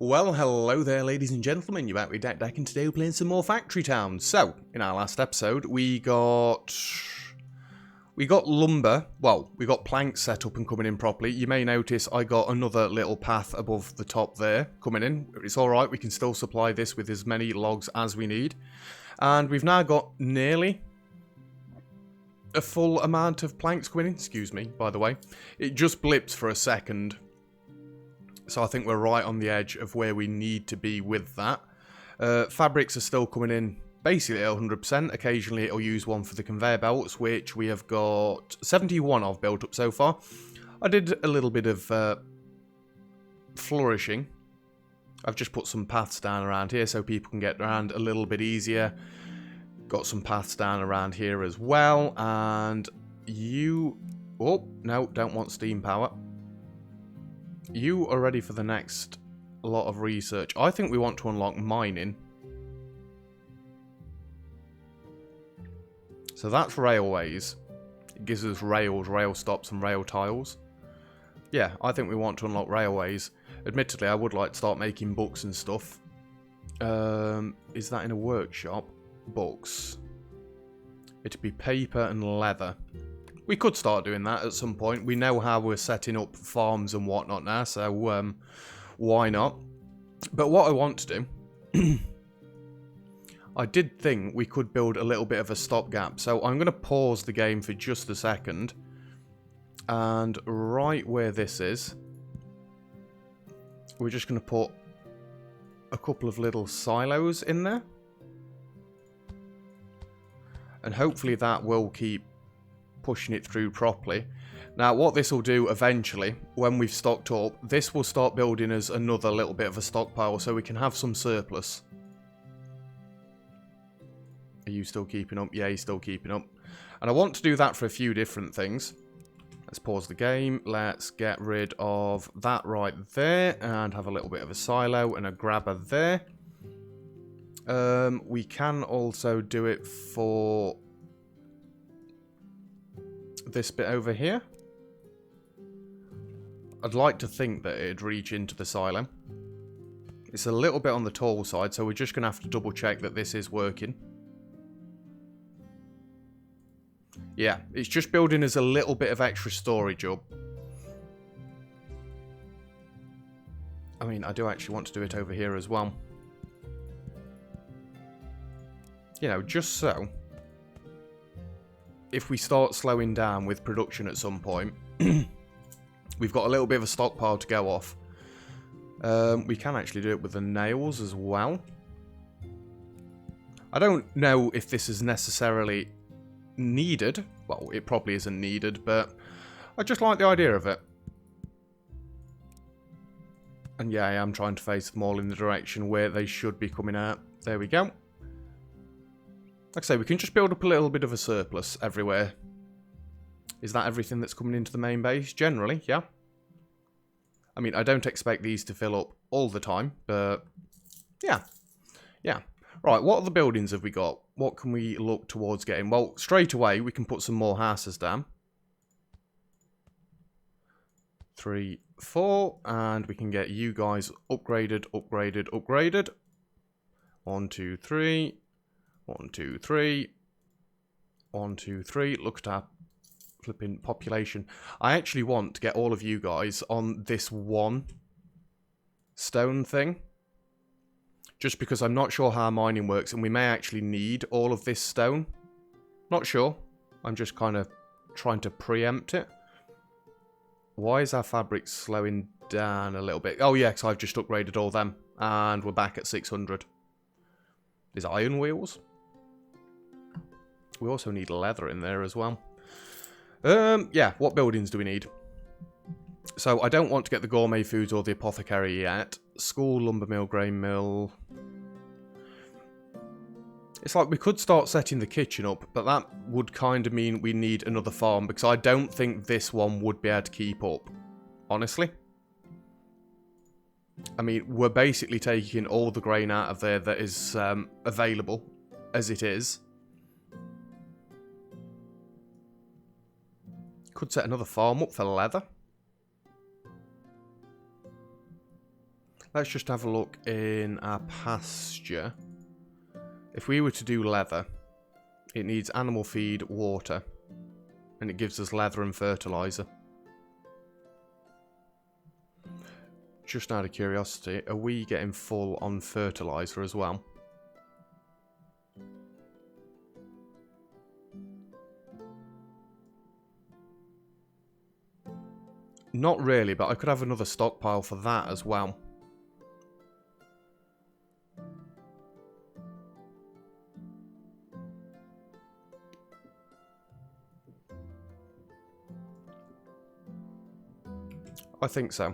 Well, hello there, ladies and gentlemen. You're back with Deck, and today we're playing some more Factory Town. So, in our last episode, we got lumber. Well, we got planks set up and coming in properly. You may notice I got another little path above the top there coming in. It's all right. We can still supply this with as many logs as we need, and we've now got nearly a full amount of planks coming in. Excuse me, by the way. It just blips for a second. So I think we're right on the edge of where we need to be with that. Fabrics are still coming in basically at 100%. Occasionally it'll use one for the conveyor belts, which we have got 71 of built up so far. I did a little bit of flourishing. I've just put some paths down around here so people can get around a little bit easier. Got some paths down around here as well. And you... Oh, no, don't want steam power. You are ready for the next lot of research. I think we want to unlock mining. So that's railways. It gives us rails, rail stops and rail tiles. Yeah, I think we want to unlock railways. Admittedly, I would like to start making books and stuff. Is that in a workshop? Books. It'd be paper and leather. We could start doing that at some point. We know how we're setting up farms and whatnot now, so why not? But what I want to do... I did think we could build a little bit of a stopgap, so I'm going to pause the game for just a second. And right where this is, we're just going to put a couple of little silos in there. And hopefully that will keep pushing it through properly. Now what this will do eventually, when we've stocked up, this will start building us another little bit of a stockpile so we can have some surplus. Are you still keeping up? Yeah, you're still keeping up. And I want to do that for a few different things. Let's pause the game. Let's get rid of that right there and have a little bit of a silo and a grabber there. We can also do it for this bit over here. I'd like to think that it'd reach into the silo. It's a little bit on the tall side, so we're just going to have to double check that this is working. Yeah, it's just building us a little bit of extra storage up. I mean, I do actually want to do it over here as well. You know, just so, if we start slowing down with production at some point, we've got a little bit of a stockpile to go off. We can actually do it with the nails as well. I don't know if this is necessarily needed. Well, it probably isn't needed, but I just like the idea of it. And yeah, I am trying to face them all in the direction where they should be coming out. There we go. Like I say, we can just build up a little bit of a surplus everywhere. Is that everything that's coming into the main base? Generally, yeah. I mean, I don't expect these to fill up all the time, but yeah. Yeah. Right, what other buildings have we got? What can we look towards getting? Well, straight away, we can put some more houses down. 3, 4, and we can get you guys upgraded, upgraded, upgraded. 1, 2, 3. 1, 2, 3. 1, 2, 3. Look at our flipping population. I actually want to get all of you guys on this one stone thing. Just because I'm not sure how mining works and we may actually need all of this stone. Not sure. I'm just kind of trying to preempt it. Why is our fabric slowing down a little bit? Oh yeah, because I've just upgraded all them. And we're back at 600. There's iron wheels. We also need leather in there as well. Yeah, what buildings do we need? So I don't want to get the gourmet foods or the apothecary yet. School, lumber mill, grain mill. It's like we could start setting the kitchen up, but that would kind of mean we need another farm because I don't think this one would be able to keep up. Honestly. I mean, we're basically taking all the grain out of there that is available as it is. Could set another farm up for leather. Let's just have a look in our pasture. If we were to do leather, it needs animal feed, water, and it gives us leather and fertilizer. Just out of curiosity, are we getting full on fertilizer as well? Not really, but I could have another stockpile for that as well. I think so.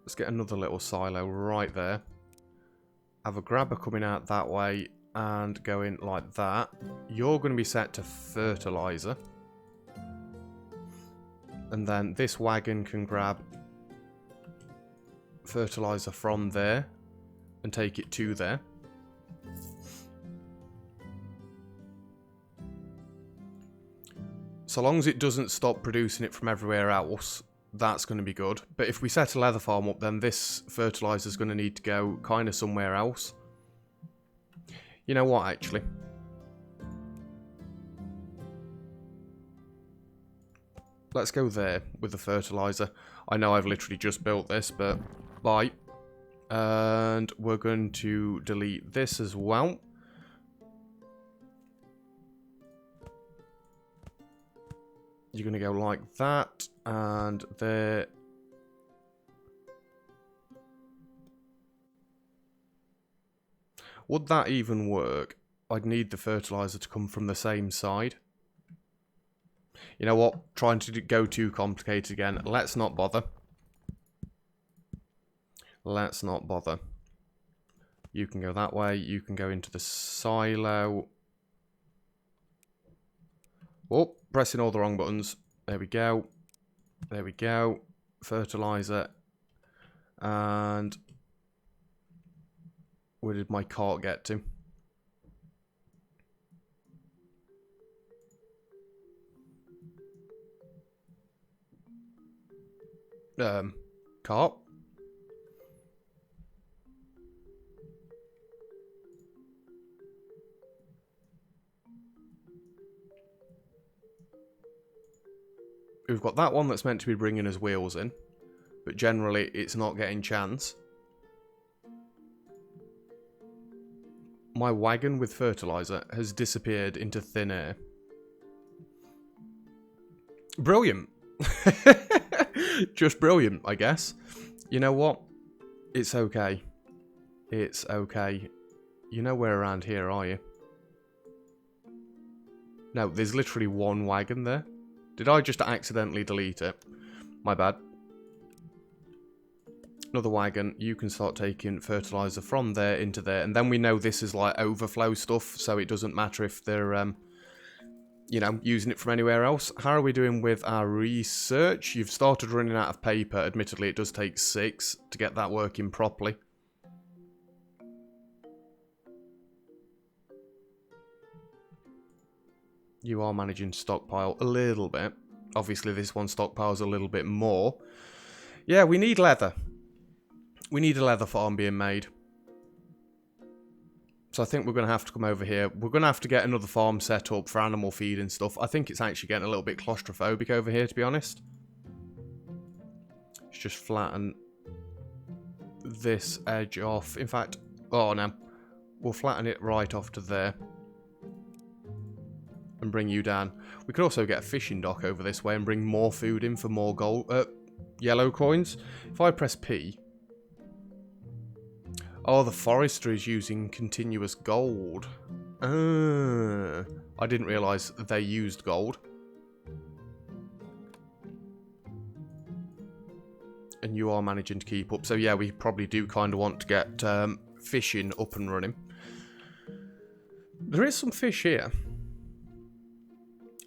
Let's get another little silo right there. Have a grabber coming out that way and going like that. You're going to be set to fertilizer. And then this wagon can grab fertilizer from there and take it to there. So long as it doesn't stop producing it from everywhere else, that's going to be good. But if we set a leather farm up, then this fertilizer is going to need to go kind of somewhere else. You know what, actually? Let's go there with the fertilizer. I know I've literally just built this, but bye. And we're going to delete this as well. You're going to go like that, and there. Would that even work? I'd need the fertilizer to come from the same side. You know what? Trying to go too complicated again. Let's not bother. Let's not bother. You can go that way. You can go into the silo. Oh, pressing all the wrong buttons. There we go. There we go. Fertilizer. And where did my cart get to? Cart. We've got that one that's meant to be bringing us wheels in, but generally it's not getting chance. My wagon with fertilizer has disappeared into thin air. Brilliant. Just brilliant, I guess. You know what? It's okay. It's okay. You know we're around here, are you? No, there's literally one wagon there. Did I just accidentally delete it? My bad. Another wagon. You can start taking fertilizer from there into there. And then we know this is like overflow stuff. So it doesn't matter if they're, you know, using it from anywhere else. How are we doing with our research? You've started running out of paper. Admittedly, it does take 6 to get that working properly. You are managing to stockpile a little bit. Obviously, this one stockpiles a little bit more. Yeah, we need leather. We need a leather farm being made. So I think we're going to have to come over here. We're going to have to get another farm set up for animal feed and stuff. I think it's actually getting a little bit claustrophobic over here, to be honest. Let's just flatten this edge off. In fact, oh no. We'll flatten it right off to there. And bring you down. We could also get a fishing dock over this way and bring more food in for more gold, yellow coins. If I press P. Oh, the forester is using continuous gold. I didn't realise they used gold. And you are managing to keep up. So yeah, we probably do kind of want to get fishing up and running. There is some fish here.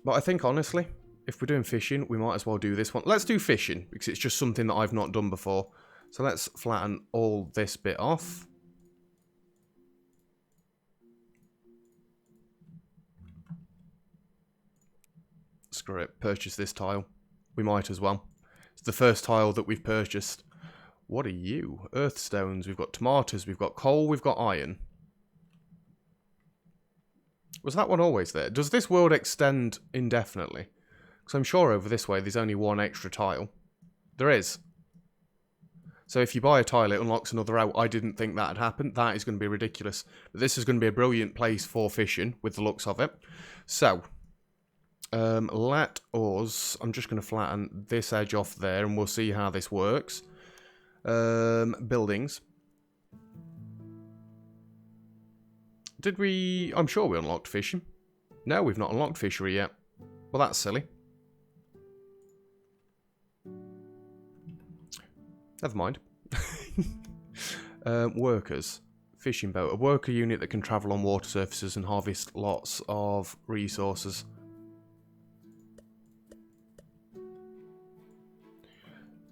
But I think, honestly, if we're doing fishing, we might as well do this one. Let's do fishing, because it's just something that I've not done before. So let's flatten all this bit off. Screw it. Purchase this tile. We might as well. It's the first tile that we've purchased. What are you? Earthstones. We've got tomatoes. We've got coal. We've got iron. Was that one always there? Does this world extend indefinitely? Because I'm sure over this way there's only one extra tile. There is. So if you buy a tile, it unlocks another out. I didn't think that had happened. That is going to be ridiculous. But this is going to be a brilliant place for fishing, with the looks of it. So, let us... I'm just going to flatten this edge off there, and we'll see how this works. Buildings. Did we... I'm sure we unlocked fishing. No, we've not unlocked fishery yet. Well, that's silly. Never mind. Workers. Fishing boat. A worker unit that can travel on water surfaces and harvest lots of resources.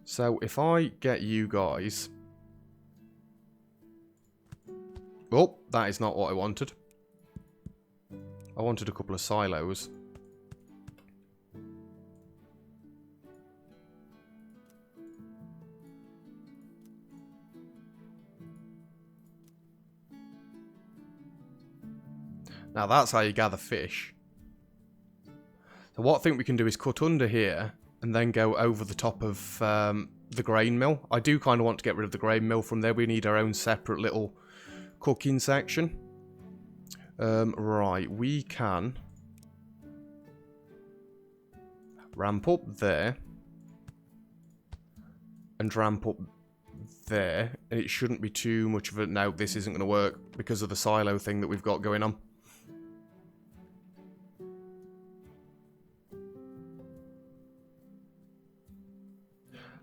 So, if I get you guys... Oh, that is not what I wanted. I wanted a couple of silos. Now that's how you gather fish. So what I think we can do is cut under here and then go over the top of the grain mill. I do kind of want to get rid of the grain mill from there. We need our own separate little cooking section. Right, we can ramp up there and ramp up there. And it shouldn't be too much of a... No, this isn't going to work because of the silo thing that we've got going on.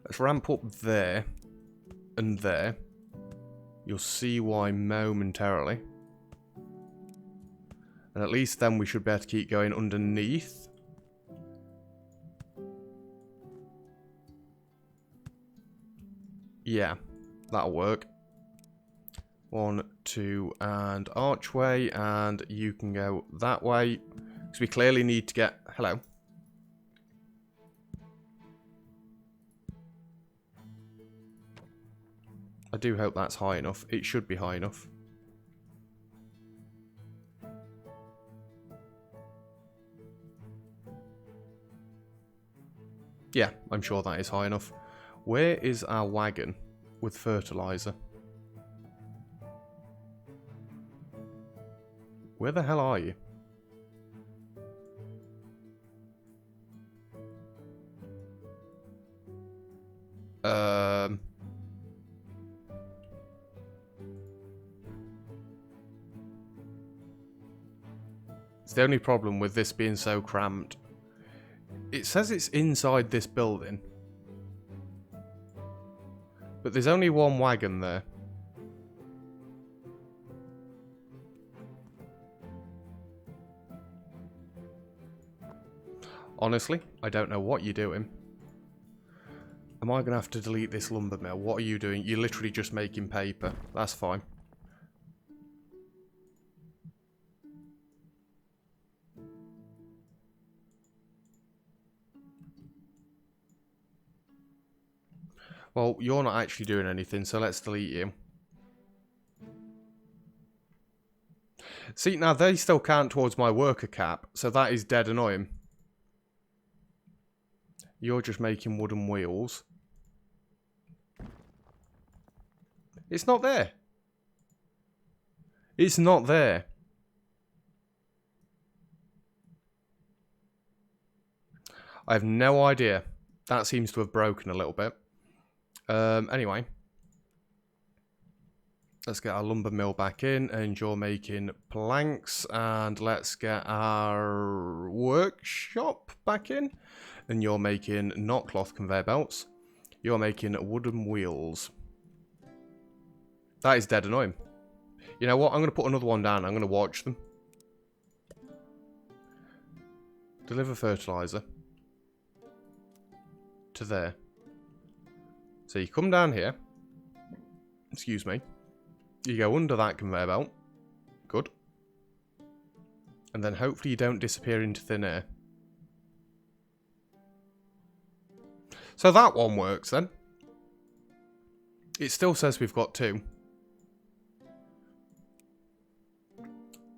Let's ramp up there and there. You'll see why momentarily. And at least then we should be able to keep going underneath. Yeah, that'll work. 1, 2, and archway. And you can go that way. Because we clearly need to get... Hello. I do hope that's high enough. It should be high enough. Yeah, I'm sure that is high enough. Where is our wagon with fertilizer? Where the hell are you? It's the only problem with this being so cramped. It says it's inside this building. But there's only one wagon there. Honestly, I don't know what you're doing. Am I going to have to delete this lumber mill? What are you doing? You're literally just making paper. That's fine. Well, you're not actually doing anything, so let's delete you. See, now they still count towards my worker cap, so that is dead annoying. You're just making wooden wheels. It's not there. It's not there. I have no idea. That seems to have broken a little bit. Anyway. Let's get our lumber mill back in, and you're making planks, and let's get our workshop back in, and you're making not cloth conveyor belts, you're making wooden wheels. That is dead annoying. You know what, I'm going to put another one down, I'm going to watch them. Deliver fertilizer to there. So you come down here, excuse me. You go under that conveyor belt. Good. And then hopefully you don't disappear into thin air. So that one works then. It still says we've got 2.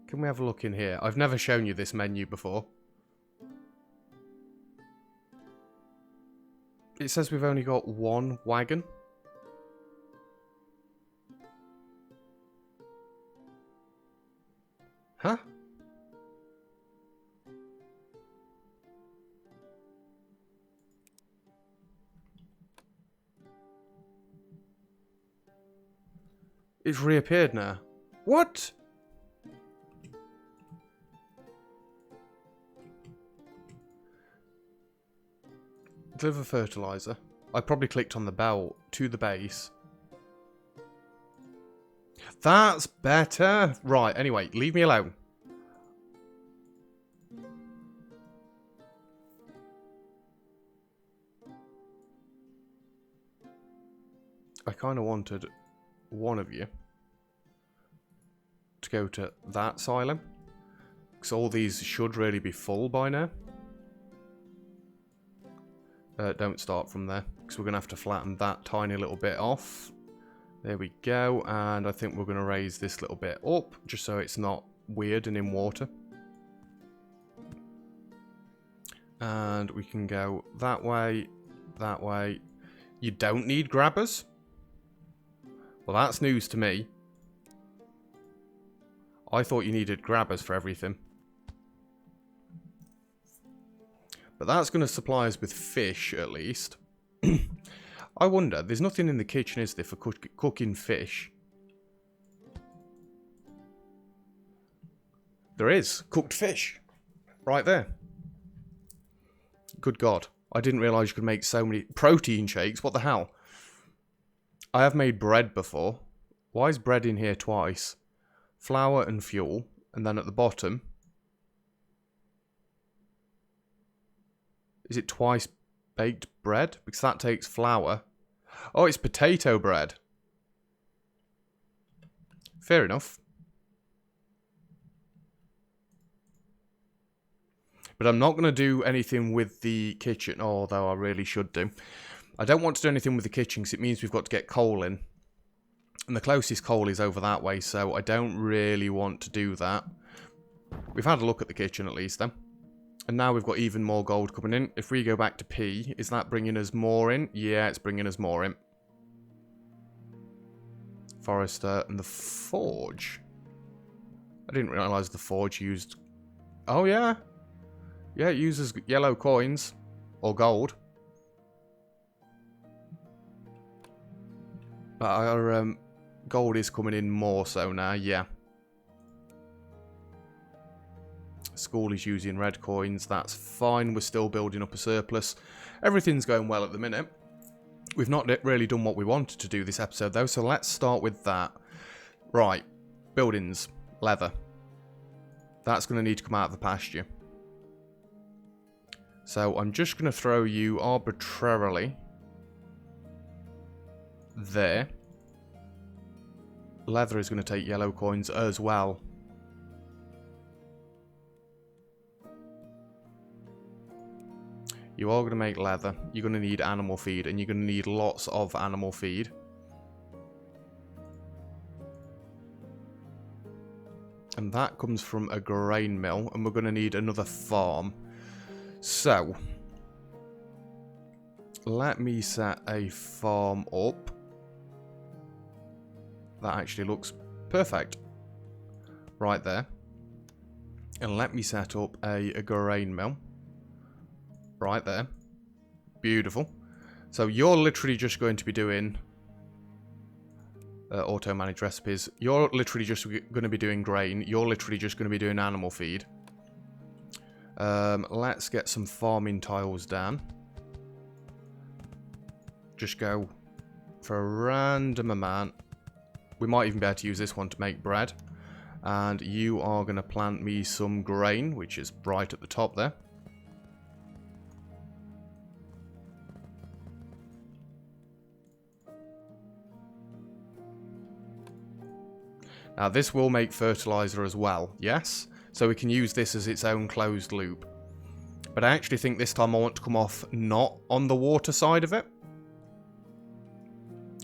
Can we have a look in here? I've never shown you this menu before. It says we've only got 1 wagon. Huh? It's reappeared now. What? Deliver fertilizer. I probably clicked on the bell to the base. That's better. Right, anyway, leave me alone. I kind of wanted one of you to go to that silo, because all these should really be full by now. Don't start from there, because we're going to have to flatten that tiny little bit off. There we go, and I think we're going to raise this little bit up, just so it's not weird and in water. And we can go that way, that way. You don't need grabbers? Well, that's news to me. I thought you needed grabbers for everything. But that's going to supply us with fish, at least. I wonder, there's nothing in the kitchen, is there, for cooking fish? There is. Cooked fish. Right there. Good God. I didn't realise you could make so many protein shakes. What the hell? I have made bread before. Why is bread in here twice? Flour and fuel. And then at the bottom... Is it twice baked bread? Because that takes flour. Oh, it's potato bread. Fair enough. But I'm not going to do anything with the kitchen, although I really should do. I don't want to do anything with the kitchen because it means we've got to get coal in. And the closest coal is over that way, so I don't really want to do that. We've had a look at the kitchen at least then. And now we've got even more gold coming in. If we go back to P, is that bringing us more in? Yeah, it's bringing us more in. Forester and the forge. I didn't realise the forge used... Oh, yeah. Yeah, it uses yellow coins. Or gold. But our gold is coming in more so now, yeah. School is using red coins, that's fine. We're still building up a surplus. Everything's going well at the minute. We've not really done what we wanted to do this episode though, so let's start with that. Right, buildings, leather. That's going to need to come out of the pasture. So I'm just going to throw you arbitrarily there. Leather is going to take yellow coins as well. You are going to make leather. You're going to need animal feed, and you're going to need lots of animal feed. And that comes from a grain mill, and we're going to need another farm. So, let me set a farm up. That actually looks perfect. Right there. And let me set up a grain mill. Right there. Beautiful. So you're literally just going to be doing auto-manage recipes. You're literally just going to be doing grain. You're literally just going to be doing animal feed. Let's get some farming tiles down. Just go for a random amount. We might even be able to use this one to make bread. And you are going to plant me some grain, which is right at the top there. Now this will make fertilizer as well, yes? So we can use this as its own closed loop. But I actually think this time I want to come off not on the water side of it.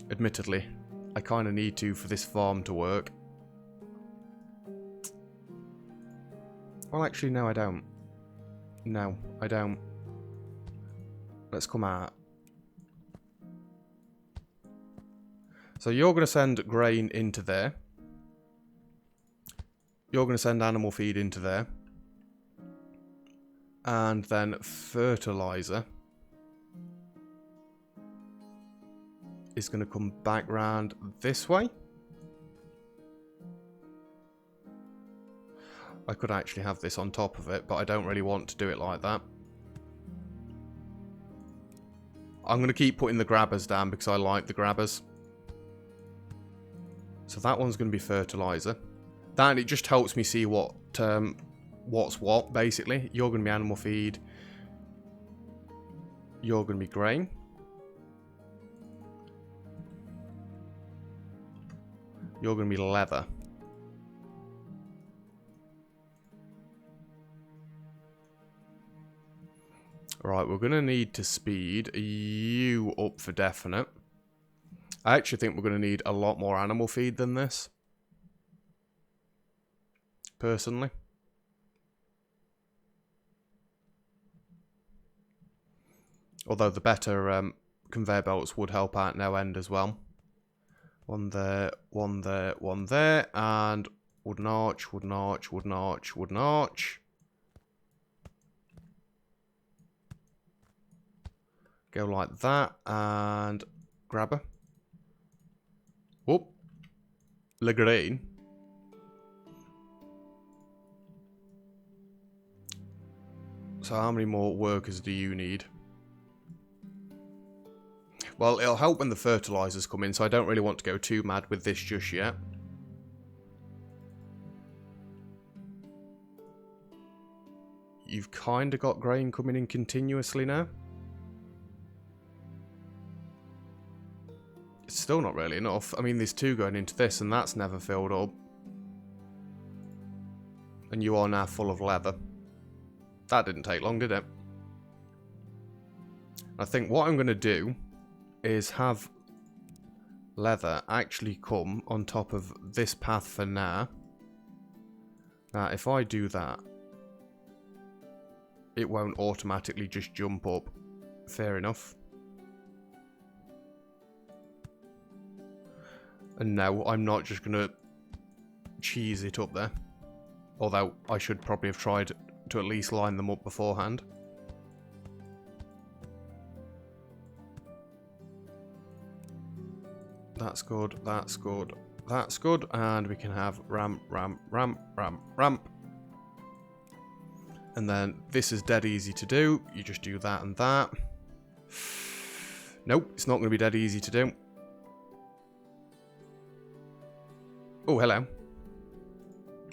Admittedly, I kind of need to for this farm to work. Well, actually, no, I don't. No, I don't. Let's come out. So you're going to send grain into there. You're going to send animal feed into there. And then fertilizer is going to come back round this way. I could actually have this on top of it, but I don't really want to do it like that. I'm going to keep putting the grabbers down because I like the grabbers. So that one's going to be fertilizer. That, it just helps me see what what's what, basically. You're going to be animal feed. You're going to be grain. You're going to be leather. Right, we're going to need to speed you up for definite. I actually think we're going to need a lot more animal feed than this. Personally. Although the better conveyor belts would help out no end as well. One there, one there, one there. And wooden arch, wooden arch, wooden arch, wooden arch. Go like that. And grabber. Whoop. Le grain. So how many more workers do you need? Well, it'll help when the fertilizers come in, so I don't really want to go too mad with this just yet. You've kind of got grain coming in continuously now. It's still not really enough. I mean, there's 2 going into this, and that's never filled up. And you are now full of leather. That didn't take long, did it? I think what I'm going to do is have leather actually come on top of this path for now. Now, if I do that, it won't automatically just jump up. Fair enough. And no, I'm not just going to cheese it up there. Although I should probably have tried to at least line them up beforehand. That's good, that's good, that's good. And we can have ramp, ramp, ramp, ramp, ramp. And then this is dead easy to do. You just do that and that. Nope, it's not going to be dead easy to do. Oh, hello.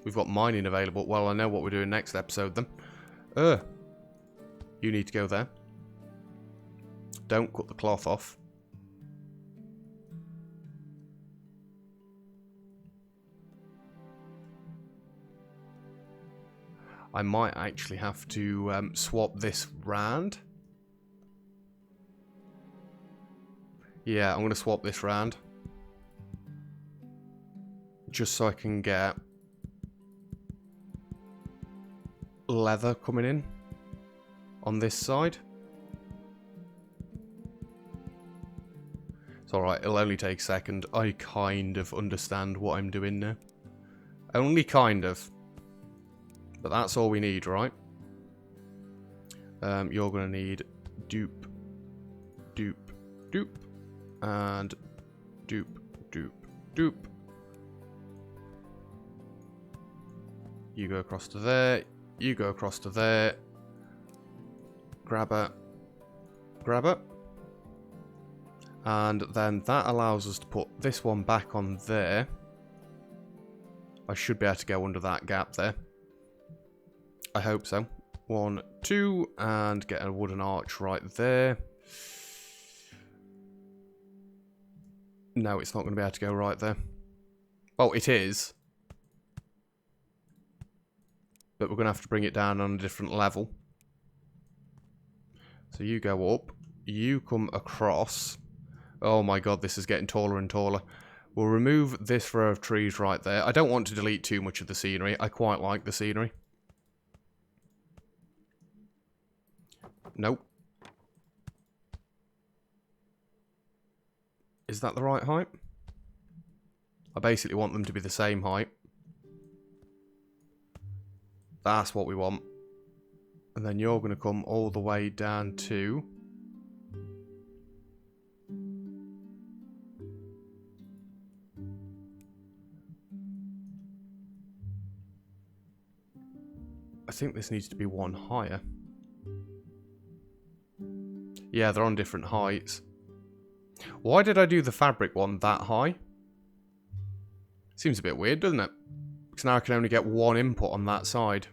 We've got mining available. Well, I know what we're doing next episode then. You need to go there. Don't cut the cloth off. I might actually have to swap this round. Yeah, I'm going to swap this round. Just so I can get leather coming in on this side. It's alright, it'll only take a second. I kind of understand what I'm doing now. Only kind of. But that's all we need, right? You're going to need dupe, dupe, dupe, and dupe, dupe, dupe. You go across to there. You go across to there. Grabber. Grabber. And then that allows us to put this one back on there. I should be able to go under that gap there. I hope so. 1, 2, and get a wooden arch right there. No, it's not going to be able to go right there. Well, it is. But we're going to have to bring it down on a different level. So you go up, you come across. Oh my god, this is getting taller and taller. We'll remove this row of trees right there. I don't want to delete too much of the scenery. I quite like the scenery. Nope. Is that the right height? I basically want them to be the same height. That's what we want. And then you're going to come all the way down to... I think this needs to be one higher. Yeah, they're on different heights. Why did I do the fabric one that high? Seems a bit weird, doesn't it? Because now I can only get one input on that side.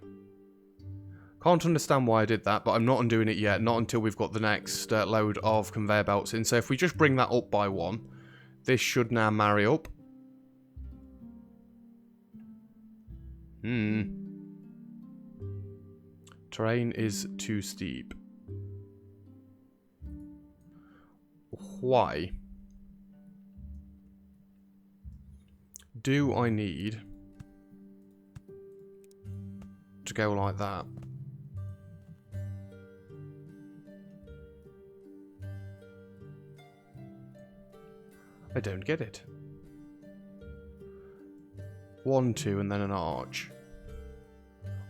Can't understand why I did that, but I'm not undoing it yet. Not until we've got the next load of conveyor belts in. So if we just bring that up by one, this should now marry up. Terrain is too steep. Why do I need to go like that? I don't get it. 1, 2, and then an arch.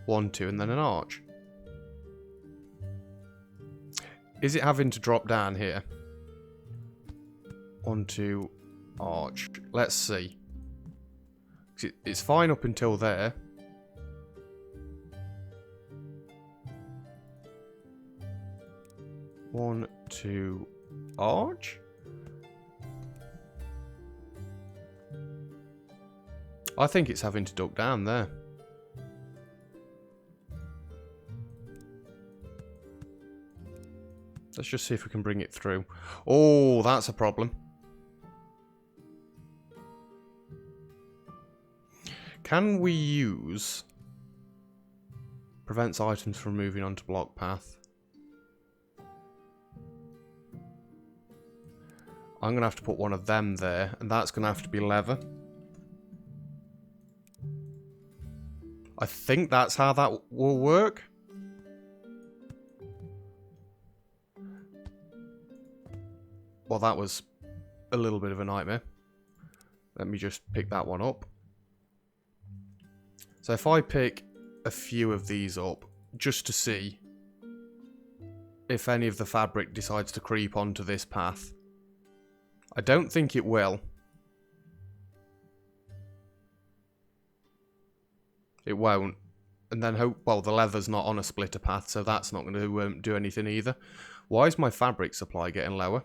1, 2, and then an arch. Is it having to drop down here? 1, 2, arch. Let's see. It's fine up until there. One, two, arch. I think it's having to duck down there. Let's just see if we can bring it through. Oh, that's a problem. Can we use... prevents items from moving onto block path. I'm going to have to put one of them there, and that's going to have to be leather. I think that's how that will work. Well, that was a little bit of a nightmare. Let me just pick that one up. So if I pick a few of these up, just to see if any of the fabric decides to creep onto this path. I don't think it will. It won't. And then hope, well, the leather's not on a splitter path, so that's not going to do anything either. Why is my fabric supply getting lower?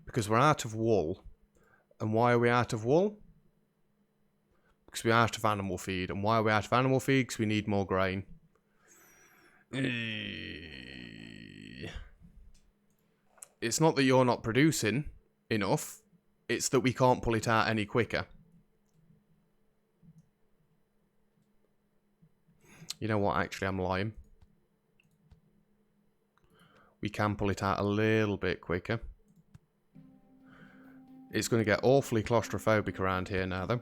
Because we're out of wool. And why are we out of wool? Because we're out of animal feed. And why are we out of animal feed? Because we need more grain. It's not that you're not producing enough. It's that we can't pull it out any quicker. You know what? Actually, I'm lying. We can pull it out a little bit quicker. It's going to get awfully claustrophobic around here now, though.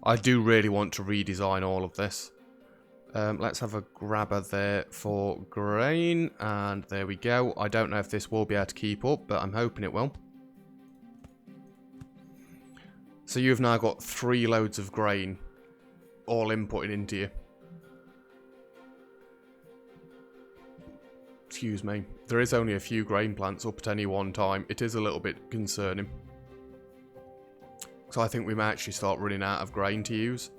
I do really want to redesign all of this. Let's have a grabber there for grain. And there we go. I don't know if this will be able to keep up, but I'm hoping it will. So you've now got 3 loads of grain all inputted into you. Excuse me. There is only a few grain plants up at any one time. It is a little bit concerning. So I think we may actually start running out of grain to use.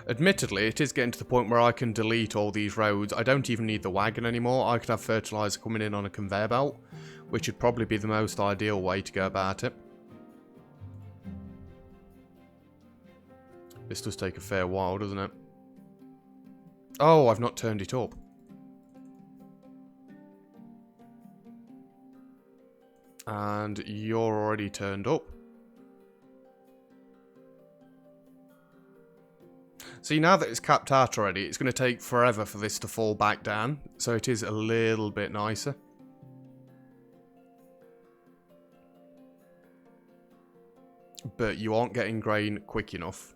Admittedly, it is getting to the point where I can delete all these roads. I don't even need the wagon anymore. I could have fertilizer coming in on a conveyor belt, which would probably be the most ideal way to go about it. This does take a fair while, doesn't it? Oh, I've not turned it up. And you're already turned up. See, now that it's capped out already, it's going to take forever for this to fall back down. So it is a little bit nicer. But you aren't getting grain quick enough.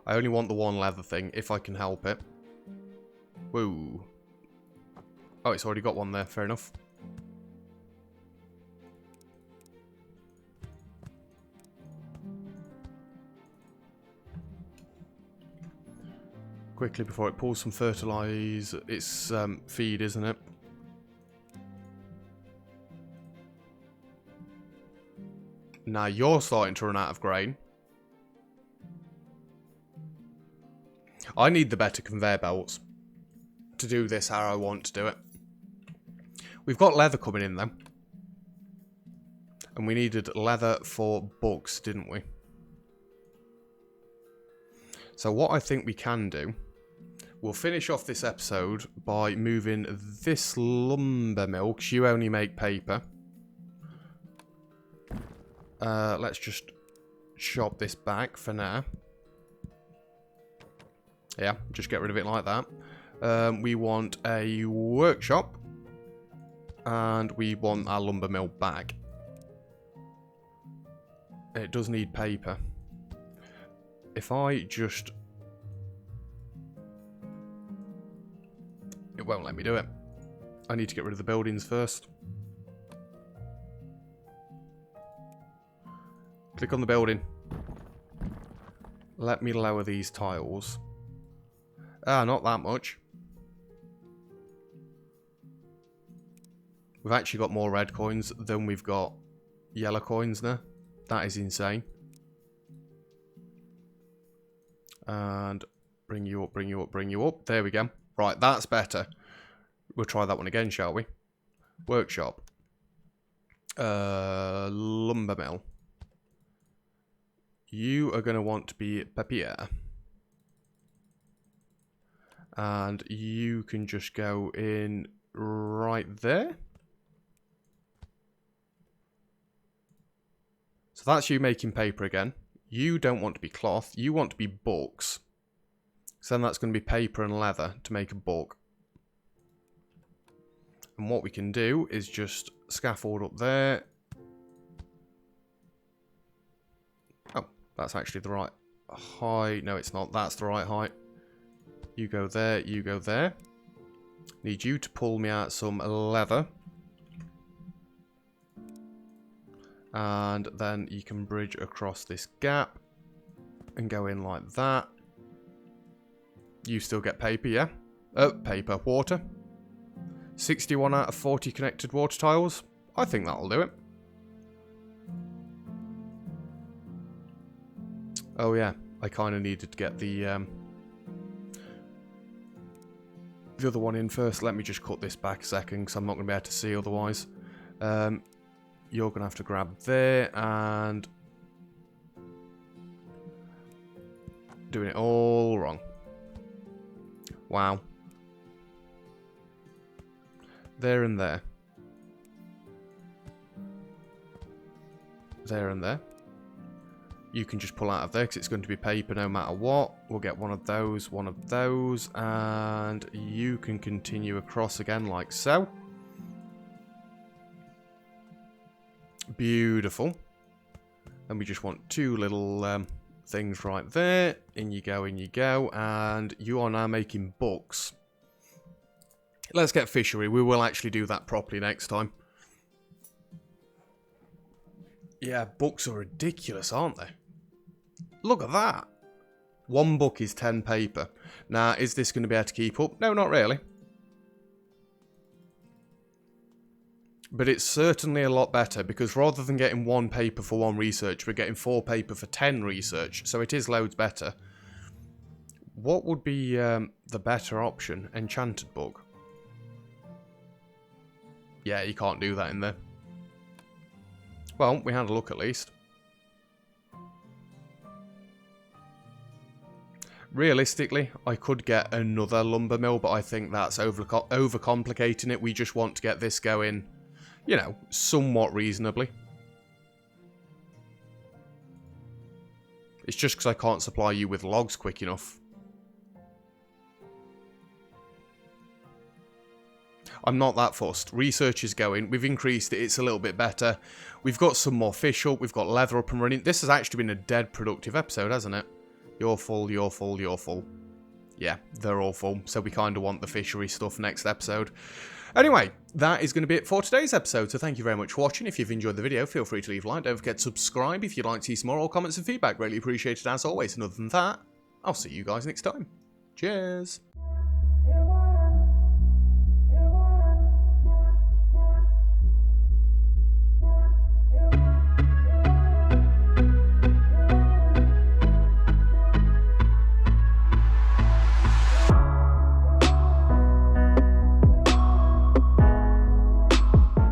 I only want the one leather thing, if I can help it. Woo. Oh, it's already got one there. Fair enough. Quickly before it pulls some fertilizer. It's feed, isn't it? Now you're starting to run out of grain. I need the better conveyor belts to do this how I want to do it. We've got leather coming in though. And we needed leather for books, didn't we? So what I think we can do, we'll finish off this episode by moving this lumber mill, because you only make paper. Let's just shop this back for now. Yeah, just get rid of it like that. We want a workshop. And we want our lumber mill back. It does need paper. If I just... It won't let me do it. I need to get rid of the buildings first. Click on the building. Let me lower these tiles. Ah, not that much. We've actually got more red coins than we've got yellow coins now. That is insane. And bring you up, bring you up, bring you up. There we go. Right, that's better. We'll try that one again, shall we? Workshop. Lumber mill. You are going to want to be papier. And you can just go in right there. So that's you making paper again. You don't want to be cloth. You want to be books. So then that's going to be paper and leather to make a book. And what we can do is just scaffold up there. Oh, that's actually the right height. No, it's not. That's the right height. You go there. You go there. Need you to pull me out some leather. And then you can bridge across this gap. And go in like that. You still get paper, yeah? Oh, paper. Water. 61 out of 40 connected water tiles. I think that'll do it. Oh yeah, I kind of needed to get the other one in first. Let me just cut this back a second because I'm not going to be able to see otherwise. You're going to have to grab there and... Doing it all wrong. Wow. There and there. There and there. You can just pull out of there because it's going to be paper no matter what. We'll get one of those, and you can continue across again like so. Beautiful. And we just want two little things right there. In you go, and you are now making books. Let's get fishery. We will actually do that properly next time. Yeah, books are ridiculous, aren't they? Look at that. One book is 10 paper. Now, is this going to be able to keep up? No, not really. But it's certainly a lot better because rather than getting 1 paper for 1 research, we're getting 4 paper for 10 research. So it is loads better. What would be the better option? Enchanted book. Yeah, you can't do that in there. Well, we had a look at least. Realistically, I could get another lumber mill, but I think that's overcomplicating it. We just want to get this going, you know, somewhat reasonably. It's just because I can't supply you with logs quick enough. I'm not that fussed. Research is going. We've increased it. It's a little bit better. We've got some more fish up. We've got leather up and running. This has actually been a dead productive episode, hasn't it? You're full, you're full, you're full. Yeah, they're all full. So we kind of want the fishery stuff next episode. Anyway, that is going to be it for today's episode. So thank you very much for watching. If you've enjoyed the video, feel free to leave a like. Don't forget to subscribe if you'd like to see some more. All comments and feedback, greatly appreciated as always. And other than that, I'll see you guys next time. Cheers.